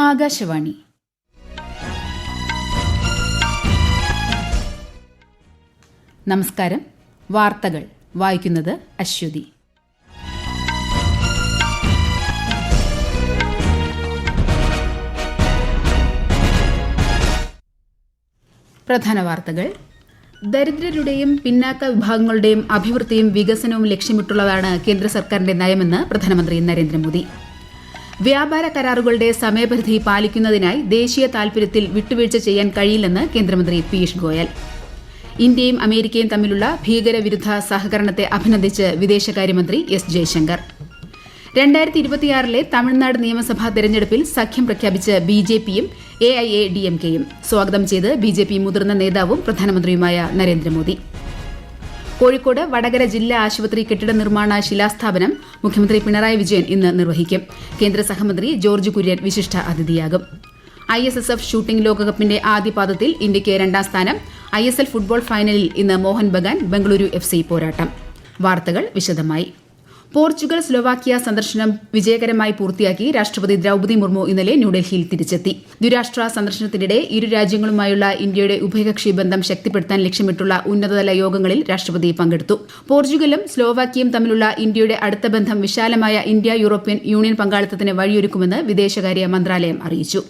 ആകാശവാണി. നമസ്കാരം. വാർത്തകൾ വായിക്കുന്നത് അശ്വതി. പ്രധാന വാർത്തകൾ. ദരിദ്രരുടെയും പിന്നാക്ക വിഭാഗങ്ങളുടെയും അഭിവൃദ്ധിയും വികസനവും ലക്ഷ്യമിട്ടുള്ളതാണ് കേന്ദ്ര സർക്കാരിന്റെ നയമെന്ന് പ്രധാനമന്ത്രി നരേന്ദ്രമോദി. വ്യാപാര കരാറുകളുടെ സമയപരിധി പാലിക്കുന്നതിനായി ദേശീയ താൽപര്യത്തിൽ വിട്ടുവീഴ്ച ചെയ്യാൻ കഴിയില്ലെന്ന് കേന്ദ്രമന്ത്രി പീയൂഷ് ഗോയൽ. ഇന്ത്യയും അമേരിക്കയും തമ്മിലുള്ള ഭീകരവിരുദ്ധ സഹകരണത്തെ അഭിനന്ദിച്ച് വിദേശകാര്യമന്ത്രി എസ് ജയശങ്കർ. 2026 തമിഴ്നാട് നിയമസഭാ തെരഞ്ഞെടുപ്പിൽ സഖ്യം പ്രഖ്യാപിച്ച് ബിജെപിയും AIADMKയും സ്വാഗതം ചെയ്ത് ബിജെപി മുതിർന്ന നേതാവും പ്രധാനമന്ത്രിയുമായ നരേന്ദ്രമോദി. കോഴിക്കോട് വടകര ജില്ലാ ആശുപത്രി കെട്ടിട നിർമ്മാണ ശിലാസ്ഥാപനം മുഖ്യമന്ത്രി പിണറായി വിജയൻ ഇന്ന് നിർവഹിക്കും. കേന്ദ്ര സഹമന്ത്രി ജോർജ് കുര്യൻ വിശിഷ്ട അതിഥിയാകും. ISSF ഷൂട്ടിംഗ് ലോകകപ്പിന്റെ ആദ്യപാദത്തിൽ ഇന്ത്യയ്ക്ക് 2ാം സ്ഥാനം. ISL ഫുട്ബോൾ ഫൈനലിൽ ഇന്ന് മോഹൻ ബഗാൻ ബംഗളൂരു FC പോരാട്ടം. വാർത്തകൾ വിശദമായി. പോർച്ചുഗൽ സ്ലോവാക്യ സന്ദർശനം വിജയകരമായി പൂർത്തിയാക്കി രാഷ്ട്രപതി ദ്രൌപദി മുർമു ഇന്നലെ ന്യൂഡൽഹിയിൽ തിരിച്ചെത്തി. ദ്വിരാഷ്ട്ര സന്ദർശനത്തിനിടെ ഇരു രാജ്യങ്ങളുമായുള്ള ഇന്ത്യയുടെ ഉഭയകക്ഷി ബന്ധം ശക്തിപ്പെടുത്താൻ ലക്ഷ്യമിട്ടുള്ള ഉന്നതതല യോഗങ്ങളിൽ രാഷ്ട്രപതി പങ്കെടുത്തു. പോർച്ചുഗലും സ്ലോവാക്യയും തമ്മിലുള്ള ഇന്ത്യയുടെ അടുത്ത ബന്ധം വിശാലമായ ഇന്ത്യ യൂറോപ്യൻ യൂണിയൻ പങ്കാളിത്തത്തിന് വഴിയൊരുക്കുമെന്ന് വിദേശകാര്യ മന്ത്രാലയം അറിയിച്ചു.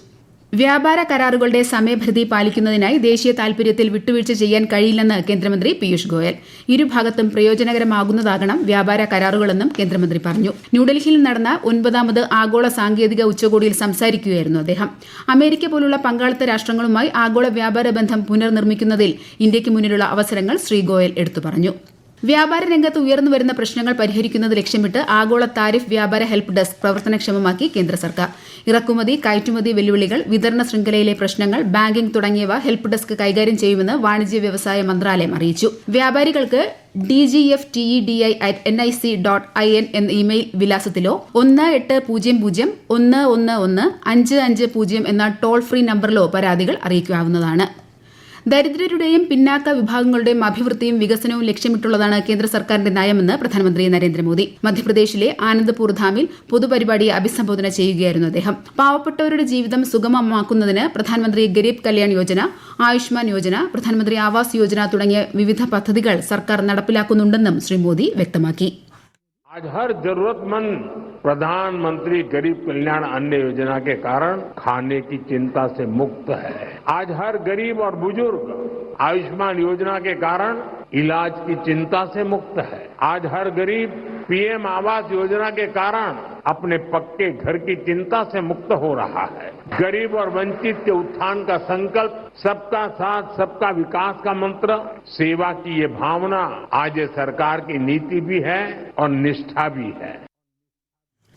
വ്യാപാര കരാറുകളുടെ സമയപരിധി പാലിക്കുന്നതിനായി ദേശീയ താൽപര്യത്തിൽ വിട്ടുവീഴ്ച ചെയ്യാൻ കഴിയില്ലെന്ന് കേന്ദ്രമന്ത്രി പീയൂഷ് ഗോയൽ. ഇരുഭാഗത്തും പ്രയോജനകരമാകുന്നതാകണം വ്യാപാര കരാറുകളെന്നും കേന്ദ്രമന്ത്രി പറഞ്ഞു. ന്യൂഡൽഹിയിൽ നടന്ന 9ാമത് ആഗോള സാങ്കേതിക ഉച്ചകോടിയിൽ സംസാരിക്കുകയായിരുന്നു അദ്ദേഹം. അമേരിക്ക പോലുള്ള പങ്കാളിത്ത രാഷ്ട്രങ്ങളുമായി ആഗോള വ്യാപാര ബന്ധം പുനർനിർമ്മിക്കുന്നതിൽ ഇന്ത്യയ്ക്ക് മുന്നിലുള്ള അവസരങ്ങൾ ശ്രീ ഗോയൽ എടുത്തു പറഞ്ഞു. വ്യാപാര രംഗത്ത് ഉയർന്നുവരുന്ന പ്രശ്നങ്ങൾ പരിഹരിക്കുന്നത് ലക്ഷ്യമിട്ട് ആഗോള താരിഫ് വ്യാപാര ഹെൽപ്പ് ഡെസ്ക് പ്രവർത്തനക്ഷമമാക്കി കേന്ദ്ര സർക്കാർ. ഇറക്കുമതി, കയറ്റുമതി വെല്ലുവിളികൾ, വിതരണ ശൃംഖലയിലെ പ്രശ്നങ്ങൾ, ബാങ്കിംഗ് തുടങ്ങിയവ ഹെൽപ്പ് ഡെസ്ക് കൈകാര്യം ചെയ്യുമെന്ന് വാണിജ്യ വ്യവസായ മന്ത്രാലയം അറിയിച്ചു. വ്യാപാരികൾക്ക് dgftedi@nic.in എന്ന ഇമെയിൽ വിലാസത്തിലോ 1800-111-5550 എന്ന ടോൾ ഫ്രീ നമ്പറിലോ പരാതികൾ അറിയിക്കാവുന്നതാണ്. ദരിദ്രരുടെയും പിന്നാക്ക വിഭാഗങ്ങളുടെയും അഭിവൃദ്ധിയും വികസനവും ലക്ഷ്യമിട്ടുള്ളതാണ് കേന്ദ്ര സർക്കാരിന്റെ നയമെന്ന് പ്രധാനമന്ത്രി നരേന്ദ്രമോദി. മധ്യപ്രദേശിലെ ആനന്ദ്പൂർ ധാമിൽ പൊതുപരിപാടിയെ അഭിസംബോധന ചെയ്യുകയായിരുന്നു അദ്ദേഹം. പാവപ്പെട്ടവരുടെ ജീവിതം സുഗമമാക്കുന്നതിന് പ്രധാനമന്ത്രി ഗരീബ് കല്യാൺ യോജന, ആയുഷ്മാൻ യോജന, പ്രധാനമന്ത്രി ആവാസ് യോജന തുടങ്ങിയ വിവിധ പദ്ധതികൾ സർക്കാർ നടപ്പിലാക്കുന്നുണ്ടെന്നും ശ്രീ മോദി വ്യക്തമാക്കി. आज हर जरूरतमंद प्रधानमंत्री गरीब कल्याण अन्न योजना के कारण खाने की चिंता से मुक्त है. आज हर गरीब और बुजुर्ग आयुष्मान योजना के कारण इलाज की चिंता से मुक्त है. आज हर गरीब PM आवास योजना के कारण अपने पक्के घर की चिंता से मुक्त हो रहा है. गरीब और वंचित के उत्थान का संकल्प, सबका साथ सबका विकास का मंत्र, सेवा की ये भावना आज ये सरकार की नीति भी है और निष्ठा भी है.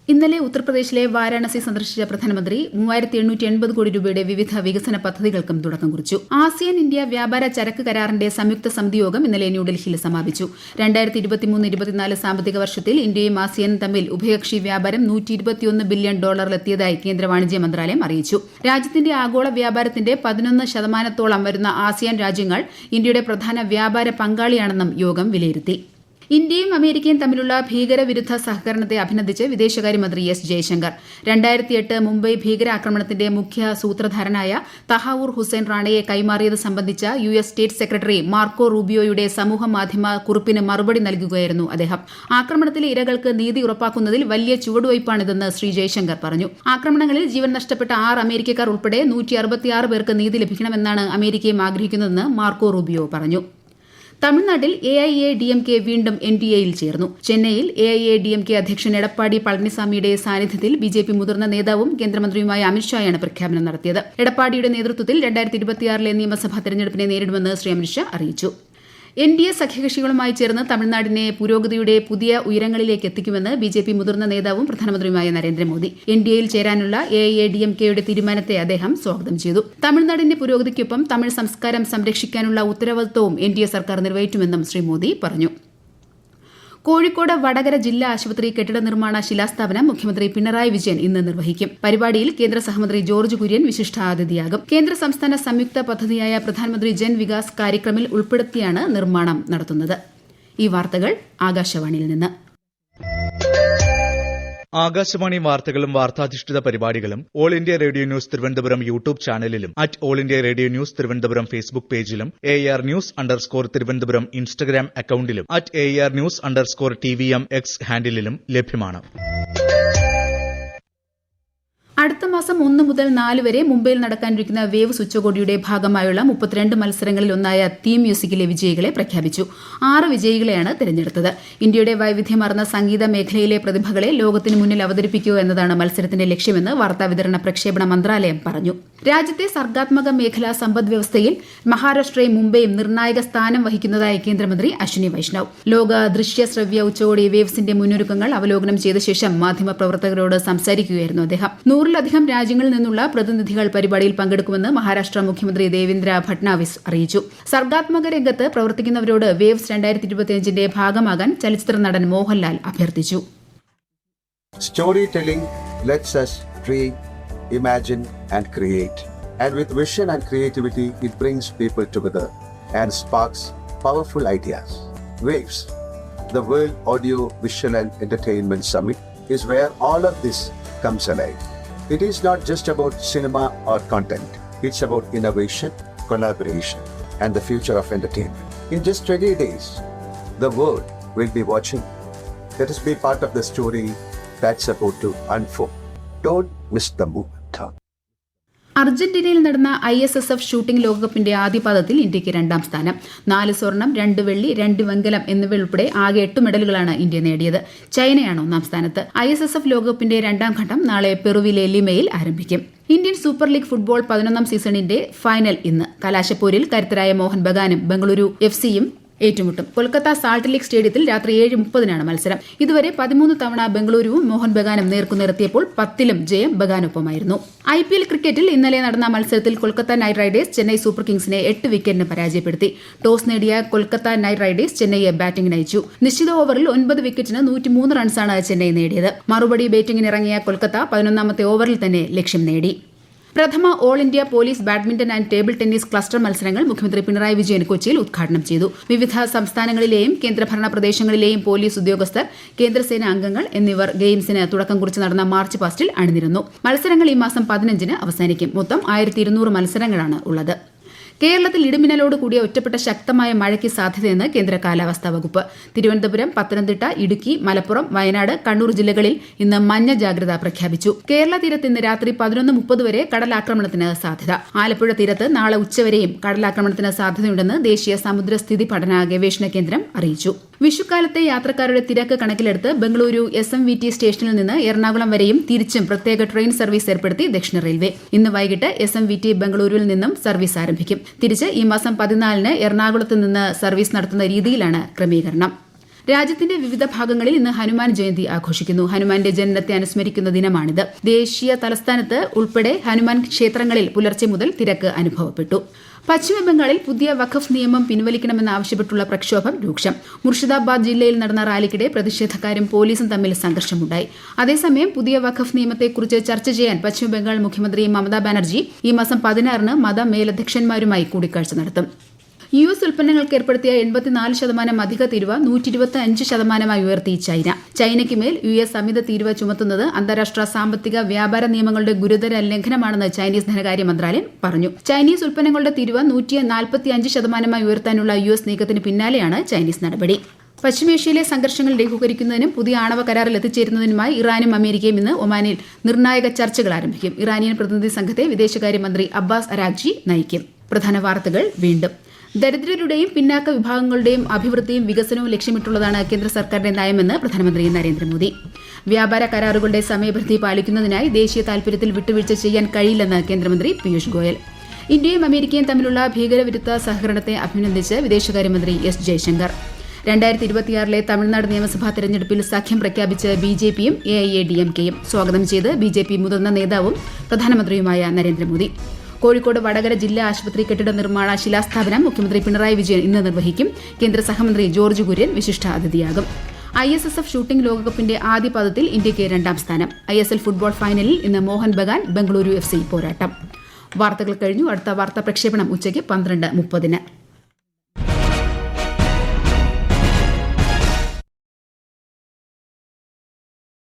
ഇന്നലെ ഉത്തർപ്രദേശിലെ വാരാണസി സന്ദർശിച്ച പ്രധാനമന്ത്രി 3880 കോടി രൂപയുടെ വിവിധ വികസന പദ്ധതികൾക്കും തുടക്കം കുറിച്ചു. ASEAN ഇന്ത്യ വ്യാപാര ചരക്ക് കരാറിന്റെ സംയുക്ത സമിതി യോഗം ഇന്നലെ ന്യൂഡൽഹിയിൽ സമാപിച്ചു. 2023-24 സാമ്പത്തിക വർഷത്തിൽ ഇന്ത്യയും ASEANും തമ്മിൽ ഉഭയകക്ഷി വ്യാപാരം $121 ബില്യൺ എത്തിയതായി കേന്ദ്ര വാണിജ്യ മന്ത്രാലയം അറിയിച്ചു. രാജ്യത്തിന്റെ ആഗോള വ്യാപാരത്തിന്റെ 11% വരുന്ന ASEAN രാജ്യങ്ങൾ ഇന്ത്യയുടെ പ്രധാന വ്യാപാര പങ്കാളിയാണെന്നും യോഗം വിലയിരുത്തി. ഇന്ത്യയും അമേരിക്കയും തമ്മിലുള്ള ഭീകരവിരുദ്ധ സഹകരണത്തെ അഭിനന്ദിച്ച് വിദേശകാര്യമന്ത്രി എസ് ജയശങ്കർ. 2008 മുംബൈ ഭീകരാക്രമണത്തിന്റെ മുഖ്യ സൂത്രധാരനായ തഹാവൂർ ഹുസൈൻ റാണയെ കൈമാറിയത് സംബന്ധിച്ച US സ്റ്റേറ്റ് സെക്രട്ടറി മാർക്കോ റൂബിയോയുടെ സമൂഹമാധ്യമ കുറിപ്പിന് മറുപടി നൽകുകയായിരുന്നു അദ്ദേഹം. ആക്രമണത്തിലെ ഇരകൾക്ക് നീതി ഉറപ്പാക്കുന്നതിൽ വലിയ ചുവടുവയ്പ്പാണിതെന്ന് ശ്രീ ജയശങ്കർ പറഞ്ഞു. ആക്രമണങ്ങളിൽ ജീവൻ നഷ്ടപ്പെട്ട 6 അമേരിക്കക്കാർ ഉൾപ്പെടെ 166 പേർക്ക് നീതി ലഭിക്കണമെന്നാണ് അമേരിക്കയും ആഗ്രഹിക്കുന്നതെന്ന് മാർക്കോ റൂബിയോ പറഞ്ഞു. തമിഴ്നാട്ടിൽ AIADMK വീണ്ടും NDAയിൽ ചേർന്നു. ചെന്നൈയിൽ AIADMK അധ്യക്ഷൻ എടപ്പാടി പളനിസാമിയുടെ സാന്നിധ്യത്തിൽ BJP മുതിർന്ന നേതാവും കേന്ദ്രമന്ത്രിയുമായ അമിത്ഷായാണ് പ്രഖ്യാപനം നടത്തിയത്. എടപ്പാടിയുടെ നേതൃത്വത്തിൽ 2026 നിയമസഭാ തെരഞ്ഞെടുപ്പിനെ നേരിടുമെന്ന് ശ്രീ അമിത്ഷാ അറിയിച്ചു. NDA സഖ്യകക്ഷികളുമായി ചേർന്ന് തമിഴ്നാടിനെ പുരോഗതിയുടെ പുതിയ ഉയരങ്ങളിലേക്ക് എത്തിക്കുമെന്ന് BJP മുതിർന്ന നേതാവും പ്രധാനമന്ത്രിയുമായ നരേന്ദ്രമോദി. NDAയിൽ ചേരാനുള്ള AIADMKയുടെ തീരുമാനത്തെ അദ്ദേഹം സ്വാഗതം ചെയ്തു. തമിഴ്നാടിന്റെ പുരോഗതിക്കൊപ്പം തമിഴ് സംസ്കാരം സംരക്ഷിക്കാനുള്ള ഉത്തരവാദിത്വവും NDA സർക്കാർ നിർവഹിക്കുമെന്നും ശ്രീ മോദി പറഞ്ഞു. കോഴിക്കോട് വടകര ജില്ലാ ആശുപത്രി കെട്ടിട നിർമ്മാണ ശിലാസ്ഥാപനം മുഖ്യമന്ത്രി പിണറായി വിജയൻ ഇന്ന് നിർവഹിക്കും. പരിപാടിയിൽ കേന്ദ്ര സഹമന്ത്രി ജോർജ് കുര്യൻ വിശിഷ്ടാതിഥിയാകും. കേന്ദ്ര സംസ്ഥാന സംയുക്ത പദ്ധതിയായ പ്രധാനമന്ത്രി ജൻ വികാസ് കാര്യക്രമിൽ ഉൾപ്പെടുത്തിയാണ് നിർമ്മാണം നടത്തുന്നത്. ഈ വാർത്തകൾ ആകാശവാണിയിൽ നിന്ന്. ആകാശവാണി വാർത്തകളും വാർത്താധിഷ്ഠിത പരിപാടികളും all India radio news Thiruvananthapuram YouTube ചാനലിലും @all India radio news Thiruvananthapuram Facebook പേജിലും AR News_ തിരുവനന്തപുരം ഇൻസ്റ്റഗ്രാം അക്കൌണ്ടിലും @AR News_TVM X ഹാൻഡിലും ലഭ്യമാണ്. അടുത്ത മാസം 1 മുതൽ 4 വരെ മുംബൈയിൽ നടക്കാനിരിക്കുന്ന വേവ്സ് ഉച്ചകോടിയുടെ ഭാഗമായുള്ള 32 മത്സരങ്ങളിൽ ഒന്നായ തീം മ്യൂസിക്കിലെ വിജയികളെ പ്രഖ്യാപിച്ചു. 6 വിജയികളെയാണ് തിരഞ്ഞെടുത്തത്. ഇന്ത്യയുടെ വൈവിധ്യമാർന്ന സംഗീത മേഖലയിലെ പ്രതിഭകളെ ലോകത്തിന് മുന്നിൽ അവതരിപ്പിക്കുക എന്നതാണ് മത്സരത്തിന്റെ ലക്ഷ്യമെന്ന് വാർത്താവിതരണ പ്രക്ഷേപണ മന്ത്രാലയം പറഞ്ഞു. രാജ്യത്തെ സർഗാത്മക മേഖലാ സമ്പദ്വ്യവസ്ഥയിൽ മഹാരാഷ്ട്രയും മുംബൈയും നിർണായക സ്ഥാനം വഹിക്കുന്നതായി കേന്ദ്രമന്ത്രി അശ്വിനി വൈഷ്ണവ്. ലോക ദൃശ്യ ശ്രവ്യ ഉച്ചകോടി വേവ്സിന്റെ മുന്നൊരുക്കങ്ങൾ അവലോകനം ചെയ്ത ശേഷം മാധ്യമപ്രവർത്തകരോട് സംസാരിക്കുകയായിരുന്നു അദ്ദേഹം. 100-ലധികം രാജ്യങ്ങളിൽ നിന്നുള്ള പ്രതിനിധികൾ പരിപാടിയിൽ പങ്കെടുക്കുമെന്ന് മഹാരാഷ്ട്ര മുഖ്യമന്ത്രി ദേവേന്ദ്ര ഫട്നാവിസ് അറിയിച്ചു. സർഗാത്മക രംഗത്ത് പ്രവർത്തിക്കുന്നവരോട് വേവ്സ് 2025ന്റെ ഭാഗമാകാൻ ചലച്ചിത്ര നടൻ മോഹൻലാൽ അഭ്യർത്ഥിച്ചു. Storytelling lets us dream, imagine and create. And with vision and creativity, it brings people together and sparks powerful ideas. Waves, the World Audio Visual and Entertainment Summit, is where all of this comes alive. It is not just about cinema or content. It's about innovation, collaboration, and the future of entertainment. In just 20 days, the world will be watching. Let us be part of the story that's about to unfold. Don't miss the moment. അർജന്റീനയിൽ നടന്ന ISSF shooting ലോകകപ്പിന്റെ ആദ്യപാദത്തിൽ ഇന്ത്യയ്ക്ക് 2ാം സ്ഥാനം. 4 സ്വർണം, 2 വെള്ളി, 2 വെങ്കലം എന്നിവയുൾപ്പെടെ ആകെ 8 മെഡലുകളാണ് ഇന്ത്യ നേടിയത്. ചൈനയാണ് 1ാം സ്ഥാനത്ത്. ISSF ലോകകപ്പിന്റെ 2ാം ഘട്ടം നാളെ പെറുവിലെ ലിമയിൽ ആരംഭിക്കും. ഇന്ത്യൻ സൂപ്പർ ലീഗ് ഫുട്ബോൾ 11ാം സീസണിന്റെ ഫൈനൽ ഇന്ന്. കലാശപ്പോരിൽ കരുത്തരായ മോഹൻ ബഗാനും ബംഗളൂരു FCയും ഏറ്റുമുട്ടും. കൊൽക്കത്ത സാൾട്ട് ലേക്ക് സ്റ്റേഡിയത്തിൽ രാത്രി 7:30 മത്സരം. ഇതുവരെ 13 തവണ ബംഗളൂരുവും മോഹൻ ബഗാനും നേർക്കുനേർത്തിയപ്പോൾ 10ലും ജയം ബഗാനൊപ്പമായിരുന്നു. IPL ക്രിക്കറ്റിൽ ഇന്നലെ നടന്ന മത്സരത്തിൽ Kolkata night Riders Chennai super കിങ്സിനെ 8 വിക്കറ്റിന് പരാജയപ്പെടുത്തി. ടോസ് നേടിയ കൊൽക്കത്ത നൈറ്റ് റൈഡേഴ്സ് ചെന്നൈയെ ബാറ്റിംഗിന് അയച്ചു. നിശ്ചിത ഓവറിൽ 9 വിക്കറ്റിന് 103 റൺസാണ് ചെന്നൈ നേടിയത്. മറുപടി ബാറ്റിംഗിനിറങ്ങിയ കൊൽക്കത്ത 11ാമത്തെ ഓവറിൽ തന്നെ ലക്ഷ്യം നേടി. പ്രഥമ all India police badminton and table tennis cluster മത്സരങ്ങൾ മുഖ്യമന്ത്രി പിണറായി വിജയൻ കൊച്ചിയിൽ ഉദ്ഘാടനം ചെയ്തു. വിവിധ സംസ്ഥാനങ്ങളിലെയും കേന്ദ്രഭരണ പ്രദേശങ്ങളിലെയും പോലീസ് ഉദ്യോഗസ്ഥർ, കേന്ദ്രസേന അംഗങ്ങൾ എന്നിവർ ഗെയിംസിന് തുടക്കം കുറിച്ച് നടന്ന മാർച്ച് പാസ്റ്റിൽ അണിനിരന്നു. മത്സരങ്ങൾ ഈ മാസം 15-ന് അവസാനിക്കും. മൊത്തം 1200 മത്സരങ്ങളാണ് ഉള്ളത്. കേരളത്തിൽ ഇടിമിന്നലോട് കൂടിയ ഒറ്റപ്പെട്ട ശക്തമായ മഴയ്ക്ക് സാധ്യതയെന്ന് കേന്ദ്ര കാലാവസ്ഥാ വകുപ്പ്. തിരുവനന്തപുരം, പത്തനംതിട്ട, ഇടുക്കി, മലപ്പുറം, വയനാട്, കണ്ണൂർ ജില്ലകളിൽ ഇന്ന് മഞ്ഞ ജാഗ്രത പ്രഖ്യാപിച്ചു. കേരള തീരത്ത് ഇന്ന് രാത്രി 11:30 വരെ കടലാക്രമണത്തിന് സാധ്യത. ആലപ്പുഴ തീരത്ത് നാളെ ഉച്ചവരെയും കടലാക്രമണത്തിന് സാധ്യതയുണ്ടെന്ന് ദേശീയ സമുദ്രസ്ഥിതി പഠന ഗവേഷണ കേന്ദ്രം അറിയിച്ചു. വിഷുക്കാലത്തെ യാത്രക്കാരുടെ തിരക്ക് കണക്കിലെടുത്ത് ബംഗളൂരു SMVT സ്റ്റേഷനിൽ നിന്ന് എറണാകുളം വരെയും തിരിച്ചും പ്രത്യേക ട്രെയിൻ സർവീസ് ഏർപ്പെടുത്തി ദക്ഷിണ റെയിൽവേ. ഇന്ന് വൈകിട്ട് SMVT ബംഗളൂരുവിൽ നിന്നും സർവീസ് ആരംഭിക്കും. തിരിച്ച് ഈ മാസം 14-ന് എറണാകുളത്ത് നിന്ന് സർവീസ് നടത്തുന്ന രീതിയിലാണ് ക്രമീകരണം. രാജ്യത്തിന്റെ വിവിധ ഭാഗങ്ങളിൽ ഇന്ന് ഹനുമാൻ ജയന്തി ആഘോഷിക്കുന്നു. ഹനുമാന്റെ ജനനത്തെ അനുസ്മരിക്കുന്ന ദിനമാണിത്. ദേശീയ തലസ്ഥാനത്ത് ഉൾപ്പെടെ ഹനുമാൻ ക്ഷേത്രങ്ങളിൽ പുലർച്ചെ മുതൽ തിരക്ക് അനുഭവപ്പെട്ടു. പശ്ചിമബംഗാളിൽ പുതിയ വഖഫ് നിയമം പിൻവലിക്കണമെന്നാവശ്യപ്പെട്ടുള്ള പ്രക്ഷോഭം രൂക്ഷം. മുർഷിദാബാദ് ജില്ലയിൽ നടന്ന റാലിക്കിടെ പ്രതിഷേധക്കാരും പോലീസും തമ്മിൽ സംഘർഷമുണ്ടായി. അതേസമയം പുതിയ വഖഫ് നിയമത്തെക്കുറിച്ച് ചർച്ച ചെയ്യാൻ പശ്ചിമബംഗാൾ മുഖ്യമന്ത്രി മമതാ ബാനർജി ഈ മാസം 16-ന് മതമേലധ്യക്ഷന്മാരുമായി കൂടിക്കാഴ്ച നടത്തും. US ഉൽപ്പന്നങ്ങൾക്ക് ഏർപ്പെടുത്തിയ 84% അധിക തീരുവ 125% ഉയർത്തി ചൈന. ചൈനയ്ക്ക് മേൽ US അമിത തീരുവ ചുമത്തുന്നത് അന്താരാഷ്ട്ര സാമ്പത്തിക വ്യാപാര നിയമങ്ങളുടെ ഗുരുതര ലംഘനമാണെന്ന് ചൈനീസ് ധനകാര്യ മന്ത്രാലയം പറഞ്ഞു. ചൈനീസ് ഉൽപ്പന്നങ്ങളുടെ തീരുവ 145% ഉയർത്താനുള്ള US നീക്കത്തിന് പിന്നാലെയാണ് ചൈനീസ് നടപടി. പശ്ചിമേഷ്യയിലെ സംഘർഷങ്ങൾ ലഘൂകരിക്കുന്നതിനും പുതിയ ആണവ കരാറിൽ എത്തിച്ചേരുന്നതിനുമായി ഇറാനും അമേരിക്കയും ഇന്ന് ഒമാനിൽ നിർണായക ചർച്ചകൾ ആരംഭിക്കും. ഇറാനിയൻ പ്രതിനിധി സംഘത്തെ വിദേശകാര്യമന്ത്രി അബ്ബാസ് അരാഗ്ചി നയിക്കും. പ്രധാന വാർത്തകൾ വീണ്ടും. ദരിദ്രരുടെയും പിന്നാക്ക വിഭാഗങ്ങളുടെയും അഭിവൃദ്ധിയും വികസനവും ലക്ഷ്യമിട്ടുള്ളതാണ് കേന്ദ്ര സർക്കാരിന്റെ നയമെന്ന് പ്രധാനമന്ത്രി നരേന്ദ്രമോദി. വ്യാപാര കരാറുകളുടെ സമയപരിധി പാലിക്കുന്നതിനായി ദേശീയ താൽപര്യത്തിൽ വിട്ടുവീഴ്ച ചെയ്യാൻ കഴിയില്ലെന്ന് കേന്ദ്രമന്ത്രി പീയൂഷ് ഗോയൽ. ഇന്ത്യയും അമേരിക്കയും തമ്മിലുള്ള ഭീകരവിരുദ്ധ സഹകരണത്തെ അഭിനന്ദിച്ച് വിദേശകാര്യമന്ത്രി S. ജയശങ്കർ. 2026-ലെ തമിഴ്നാട് നിയമസഭാ തെരഞ്ഞെടുപ്പിൽ സഖ്യം പ്രഖ്യാപിച്ച് BJPയും AIADMKയും സ്വാഗതം ചെയ്ത് BJP മുതിർന്ന നേതാവും പ്രധാനമന്ത്രിയുമായ നരേന്ദ്രമോദി. കോഴിക്കോട് വടകര ജില്ലാ ആശുപത്രി കെട്ടിട നിർമ്മാണ ശിലാസ്ഥാപനം മുഖ്യമന്ത്രി പിണറായി വിജയൻ ഇന്ന് നിർവഹിക്കും. കേന്ദ്ര സഹമന്ത്രി ജോർജ് കുര്യൻ വിശിഷ്ട അതിഥിയാകും. ISSF ഷൂട്ടിംഗ് ലോകകപ്പിന്റെ ആദ്യപാദത്തിൽ ഇന്ത്യയ്ക്ക് 2ാം സ്ഥാനം. ISL ഫുട്ബോൾ ഫൈനലിൽ ഇന്ന് മോഹൻ ബഗാൻ ബംഗളൂരു FC പോരാട്ടം. വാർത്തകൾ കഴിഞ്ഞു. അടുത്ത വാർത്താ പ്രക്ഷേപണം ഉച്ചയ്ക്ക് 12:30.